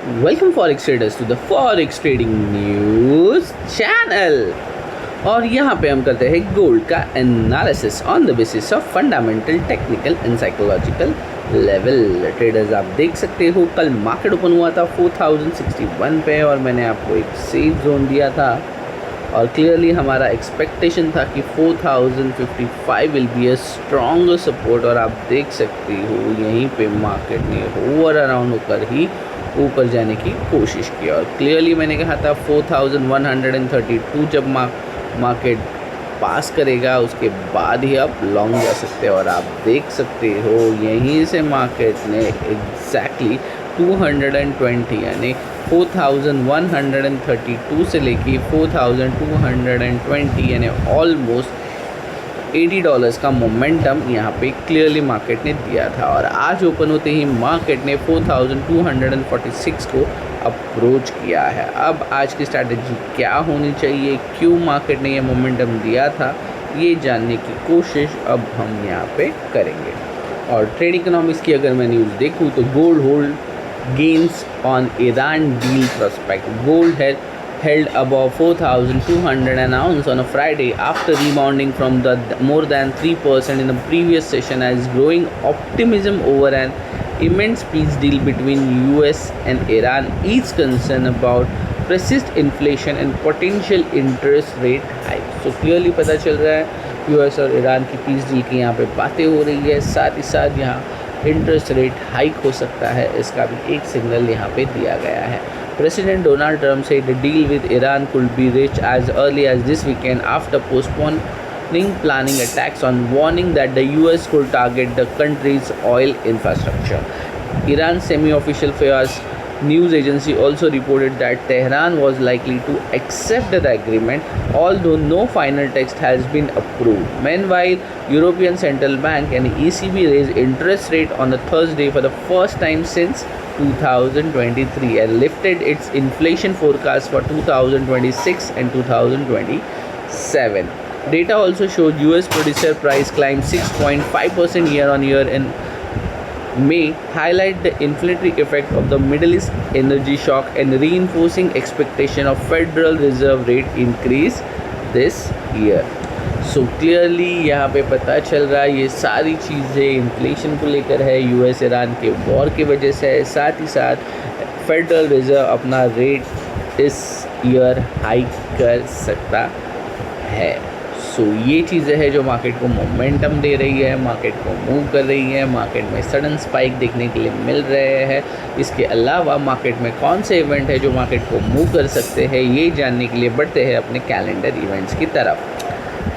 Welcome forex traders to the forex trading news channel. और यहाँ पे हम करते हैं गोल्ड का analysis on the basis of fundamental, technical and psychological level. Traders आप देख सकते हो कल मार्केट ओपन हुआ था 4061 पे और मैंने आपको एक सेफ जोन दिया था और क्लियरली हमारा एक्सपेक्टेशन था कि 4055 will be a strong support. और आप देख सकते हो यहीं पे मार्केट ने ओवर अराउंड होकर ही ऊपर जाने की कोशिश की और क्लियरली मैंने कहा था 4132 जब मार्केट पास करेगा उसके बाद ही आप लॉन्ग जा सकते हो। और आप देख सकते हो यहीं से मार्केट ने एग्जैक्टली 220 यानी 4132 से लेके 4220 यानी ऑलमोस्ट $80 का मोमेंटम यहाँ पे क्लियरली मार्केट ने दिया था। और आज ओपन होते ही मार्केट ने 4246 को अप्रोच किया है। अब आज की स्ट्रैटेजी क्या होनी चाहिए, क्यों मार्केट ने ये मोमेंटम दिया था, ये जानने की कोशिश अब हम यहाँ पे करेंगे। और ट्रेड इकोनॉमिक्स की अगर मैं न्यूज़ देखूँ तो gold hold gains on Iran deal prospect. Gold है held above 4,200 an ounce on a Friday after rebounding from the more than 3% in the previous session as growing optimism over an immense peace deal between US and Iran is concerned about persist inflation and potential interest rate hike. So clearly पता चल रहा है US और Iran की peace deal की यहाँ पे बातें हो रही है, साथ ही साथ यहाँ इंटरेस्ट रेट हाइक हो सकता है, इसका भी एक सिग्नल यहाँ पे दिया गया है। President Donald Trump said the deal with Iran could be reached as early as this weekend after postponing planning attacks on warning that the US could target the country's oil infrastructure. Iran's semi-official Fayaz news agency also reported that Tehran was likely to accept the agreement, although no final text has been approved. Meanwhile, European Central Bank and ECB raised interest rate on the Thursday for the first time since 2023 and lifted its inflation forecast for 2026 and 2027. Data also showed US producer price climbed 6.5% year on year in May, highlight the inflationary effect of the Middle East energy shock and reinforcing expectation of Federal Reserve rate increase this year. So clearly यहाँ पे पता चल रहा है ये सारी चीज़ें inflation को लेकर है, US ईरान के वॉर की वजह से है, साथ ही साथ फेडरल रिजर्व अपना रेट इस ईयर हाइक कर सकता है। सो ये चीज़ें हैं जो मार्केट को मोमेंटम दे रही है, मार्केट को मूव कर रही है, मार्केट में सडन स्पाइक देखने के लिए मिल रहे हैं। इसके अलावा मार्केट में कौन से इवेंट है जो मार्केट को मूव कर सकते हैं, ये जानने के लिए बढ़ते हैं अपने कैलेंडर इवेंट्स की तरफ।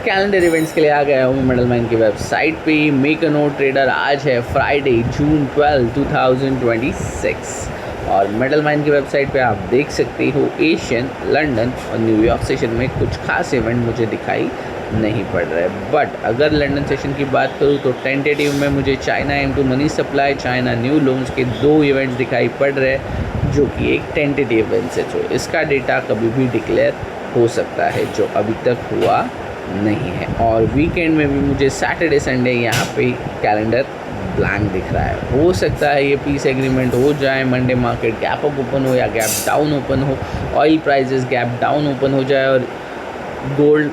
कैलेंडर इवेंट्स के लिए आ गया हूँ मिडलमैन की वेबसाइट पे। मेक अ नोट ट्रेडर आज है फ्राइडे जून 12, 2026 और मिडलमैन की वेबसाइट पे आप देख सकते हो एशियन, लंदन और न्यूयॉर्क सेशन में कुछ खास इवेंट मुझे दिखाई नहीं पड़ रहा है। बट अगर लंदन सेशन की बात करूँ तो टेंटेटिव में मुझे China M2 money supply, China new loans के 2 इवेंट्स दिखाई पड़ रहे हैं जो कि एक टेंटेटिव इवेंट्स है, जो इसका डेटा कभी भी डिक्लेयर हो सकता है जो अभी तक हुआ नहीं है। और वीकेंड में भी मुझे सैटरडे संडे यहाँ पे कैलेंडर ब्लैंक दिख रहा है। हो सकता है ये पीस एग्रीमेंट हो जाए, Monday market gap up open हो या गैप डाउन ओपन हो, oil prices gap down open हो जाए और गोल्ड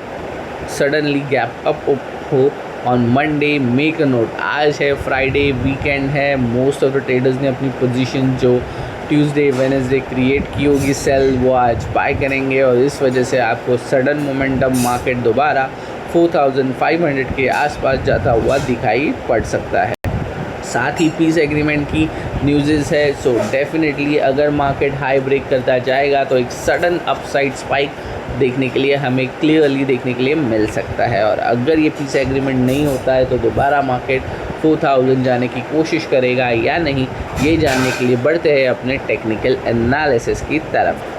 सडनली गैप अप हो on Monday. Make a note आज है फ्राइडे, वीकेंड है, मोस्ट ऑफ द ट्रेडर्स ने अपनी पोजीशन जो ट्यूसडे वेडनेसडे क्रिएट की होगी सेल वो आज बाय करेंगे और इस वजह से आपको सडन मोमेंटम मार्केट दोबारा 4500 के आसपास जाता हुआ दिखाई पड़ सकता है। साथ ही पीस एग्रीमेंट की न्यूज़ है, सो डेफिनेटली अगर मार्केट हाई ब्रेक करता जाएगा तो एक सडन अपसाइड स्पाइक देखने के लिए हमें क्लियरली देखने के लिए मिल सकता है। और अगर ये पीस एग्रीमेंट नहीं होता है तो दोबारा मार्केट 4000 जाने की कोशिश करेगा या नहीं, ये जानने के लिए बढ़ते हैं अपने टेक्निकल एनालिसिस की तरफ।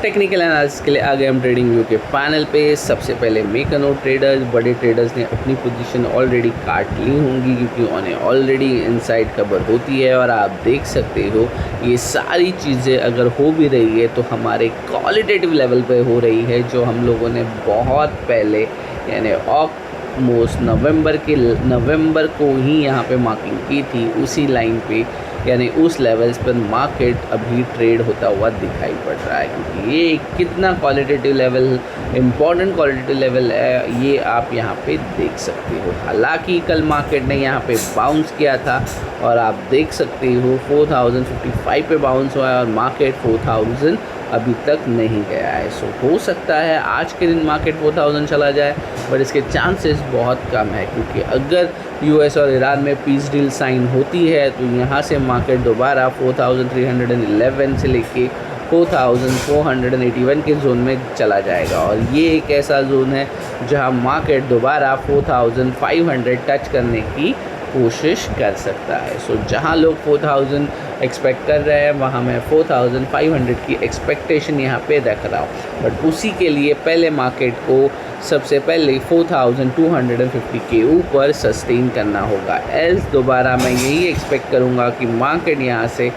टेक्निकल एनालिसिस के लिए आ गए हम ट्रेडिंग व्यू के पैनल पे। सबसे पहले मेक अ नोट ट्रेडर्स, बड़े ट्रेडर्स ने अपनी पोजीशन ऑलरेडी काट ली होंगी क्योंकि उन्हें ऑलरेडी इनसाइड खबर होती है। और आप देख सकते हो ये सारी चीज़ें अगर हो भी रही है तो हमारे क्वालिटेटिव लेवल पे हो रही है, जो हम लोगों ने बहुत पहले यानी ऑलमोस्ट नवंबर को ही यहाँ पे मार्किंग की थी, उसी लाइन पे यानी उस लेवल्स पर मार्केट अभी ट्रेड होता हुआ दिखाई पड़ रहा है, क्योंकि ये कितना qualitative level, important qualitative level है, ये आप यहाँ पे देख सकते हो। हालांकि कल मार्केट ने यहाँ पे बाउंस किया था और आप देख सकते हो 4055 पे बाउंस हुआ है और मार्केट 4000 अभी तक नहीं गया है। सो हो सकता है आज के दिन मार्केट 4000 चला जाए, पर इसके चांसेस बहुत कम है, क्योंकि अगर यूएस और ईरान में पीस डील साइन होती है तो यहाँ से मार्केट दोबारा 4311 से लेके 4481 के जोन में चला जाएगा, और ये एक ऐसा जोन है जहाँ मार्केट दोबारा 4500 टच करने की कोशिश कर सकता है। सो जहाँ लोग 4000 एक्सपेक्ट कर रहे हैं, वहाँ मैं 4500 की एक्सपेक्टेशन यहाँ पे रख रहा हूँ। बट उसी के लिए पहले मार्केट को सबसे पहले 4250 के ऊपर सस्टेन करना होगा, एल्स दोबारा मैं यही एक्सपेक्ट करूँगा कि मार्केट यहाँ से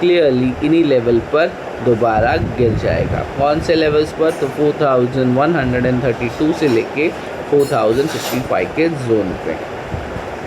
क्लियरली इन्हीं लेवल पर दोबारा गिर जाएगा। कौन से लेवल्स पर? तो 4132 से लेके 4065 के जोन पे।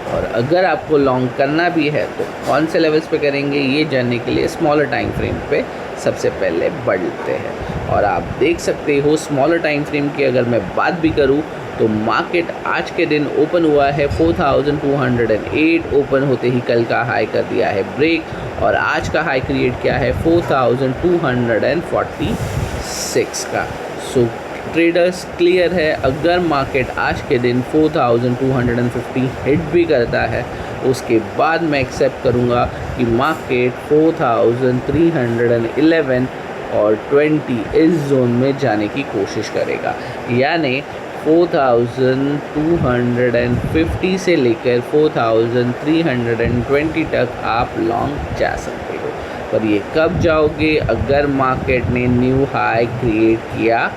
और अगर आपको लॉन्ग करना भी है तो कौन से लेवल्स पे करेंगे, ये जानने के लिए स्मॉलर टाइम फ्रेम पे सबसे पहले बढ़ते हैं। और आप देख सकते हो स्मॉलर टाइम फ्रेम की अगर मैं बात भी करूँ तो मार्केट आज के दिन ओपन हुआ है 4208, ओपन होते ही कल का हाई कर दिया है ब्रेक, और आज का हाई क्रिएट किया है 4246 का। सो ट्रेडर्स क्लियर है, अगर मार्केट आज के दिन 4250 हिट भी करता है, उसके बाद मैं एक्सेप्ट करूँगा कि मार्केट 4311 और 20 इस जोन में जाने की कोशिश करेगा, यानी 4250 से लेकर 4320 तक आप लॉन्ग जा सकते हो। पर ये कब जाओगे? अगर मार्केट ने न्यू हाई क्रिएट किया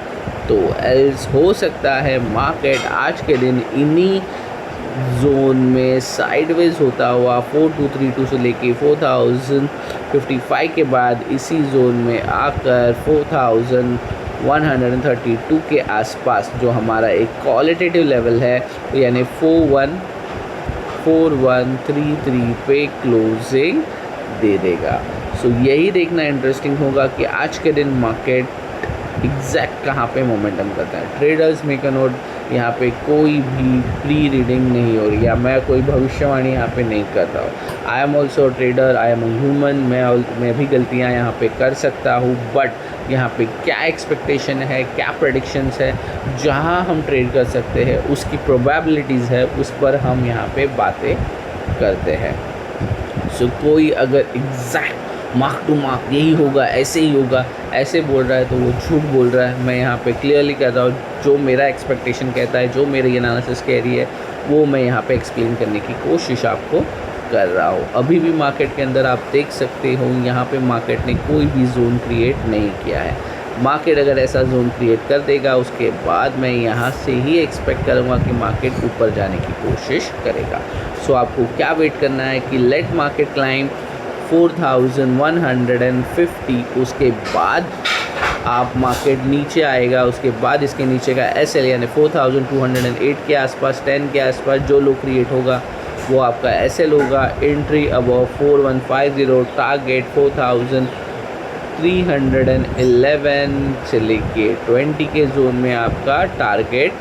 तो, एल्स हो सकता है मार्केट आज के दिन इन्हीं जोन में साइडवेज होता हुआ 4232 से लेके 4055 के बाद इसी जोन में आकर 4132 के आसपास, जो हमारा एक क्वालिटेटिव लेवल है, यानी 4133 पे क्लोजिंग दे देगा। सो यही देखना इंटरेस्टिंग होगा कि आज के दिन मार्केट एग्जैक्ट कहाँ पे मोमेंटम करता है। ट्रेडर्स मेक अ नोट, यहाँ पे कोई भी प्री रीडिंग नहीं हो रही, या मैं कोई भविष्यवाणी यहाँ पे नहीं कर रहा हूँ। I am also trader, I am a human, मैं भी गलतियाँ यहाँ पे कर सकता हूँ, बट यहाँ पे क्या एक्सपेक्टेशन है, क्या प्रेडिक्शंस है, जहाँ हम ट्रेड कर सकते हैं उसकी प्रोबेबिलिटीज़ है, उस पर हम यहाँ पे बातें करते हैं। सो कोई अगर एग्जैक्ट मार्क टू मार्क यही होगा, ऐसे ही होगा, ऐसे बोल रहा है तो वो झूठ बोल रहा है। मैं यहाँ पे क्लियरली कह रहा हूँ, जो मेरा एक्सपेक्टेशन कहता है, जो मेरी एनालिसिस कह रही है, वो मैं यहाँ पे एक्सप्लेन करने की कोशिश आपको कर रहा हूँ। अभी भी मार्केट के अंदर आप देख सकते हो, यहाँ पे मार्केट ने कोई भी जोन क्रिएट नहीं किया है। मार्केट अगर ऐसा जोन क्रिएट कर देगा, उसके बाद मैं यहाँ से ही एक्सपेक्ट करूँगा कि मार्केट ऊपर जाने की कोशिश करेगा। सो आपको क्या वेट करना है कि लेट मार्केट क्लाइंब 4150, उसके बाद आप मार्केट नीचे आएगा, उसके बाद इसके नीचे का एसएल यानी 4208 के आसपास, 10 के आसपास जो लो क्रिएट होगा वो आपका एसएल होगा। एंट्री अबव 4150, टारगेट 4311 से लेके 20 के जोन में आपका टारगेट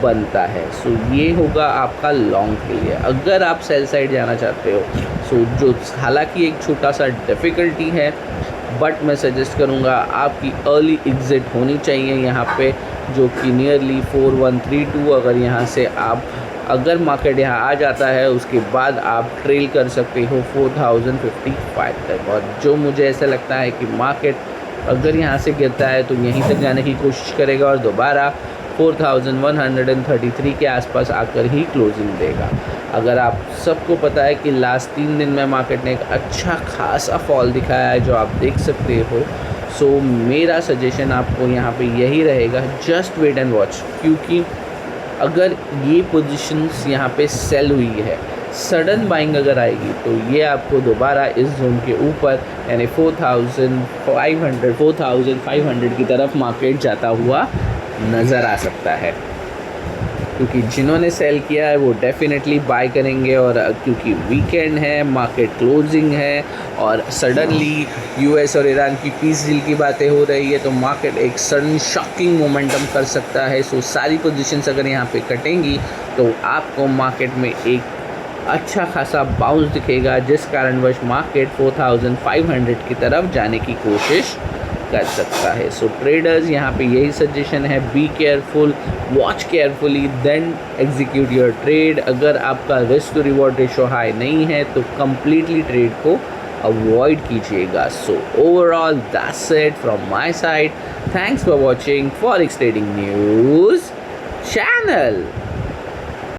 बनता है। सो ये होगा आपका लॉन्ग के लिए। अगर आप सेल साइड जाना चाहते हो, सो जो हालांकि एक छोटा सा डिफ़िकल्टी है, बट मैं सजेस्ट करूँगा आपकी अर्ली एग्ज़िट होनी चाहिए यहाँ पे, जो कि नियरली 4132। अगर यहाँ से आप, अगर मार्केट यहाँ आ जाता है, उसके बाद आप ट्रेल कर सकते हो 4055 तक। और जो मुझे ऐसा लगता है कि मार्केट अगर यहाँ से गिरता है तो यहीं तक जाने की कोशिश करेगा और दोबारा 4133 के आसपास आकर ही क्लोजिंग देगा। अगर आप सबको पता है कि लास्ट 3 दिन में मार्केट ने एक अच्छा खासा फॉल दिखाया है, जो आप देख सकते हो। सो मेरा सजेशन आपको यहाँ पे यही रहेगा, जस्ट वेट एंड वॉच, क्योंकि अगर ये पोजीशंस यहाँ पे सेल हुई है, सडन बाइंग अगर आएगी तो ये आपको दोबारा इस जोन के ऊपर यानी 4500 की तरफ मार्केट जाता हुआ नज़र आ सकता है। क्योंकि जिन्होंने सेल किया है वो डेफिनेटली बाय करेंगे। और क्योंकि वीकेंड है, मार्केट क्लोजिंग है और सडनली यूएस और ईरान की पीस डील की बातें हो रही है, तो मार्केट एक सडन शॉकिंग मोमेंटम कर सकता है। सो सारी पोजीशंस अगर यहाँ पे कटेंगी तो आपको मार्केट में एक अच्छा खासा बाउंस दिखेगा, जिस कारणवश मार्केट 4500 की तरफ जाने की कोशिश कर सकता है। सो ट्रेडर्स यहाँ पे यही सजेशन है, be careful, watch carefully, then execute your trade. अगर आपका risk to reward ratio high नहीं है तो कम्प्लीटली ट्रेड को अवॉइड कीजिएगा। So overall that's it from my side. Thanks for watching forex trading news channel.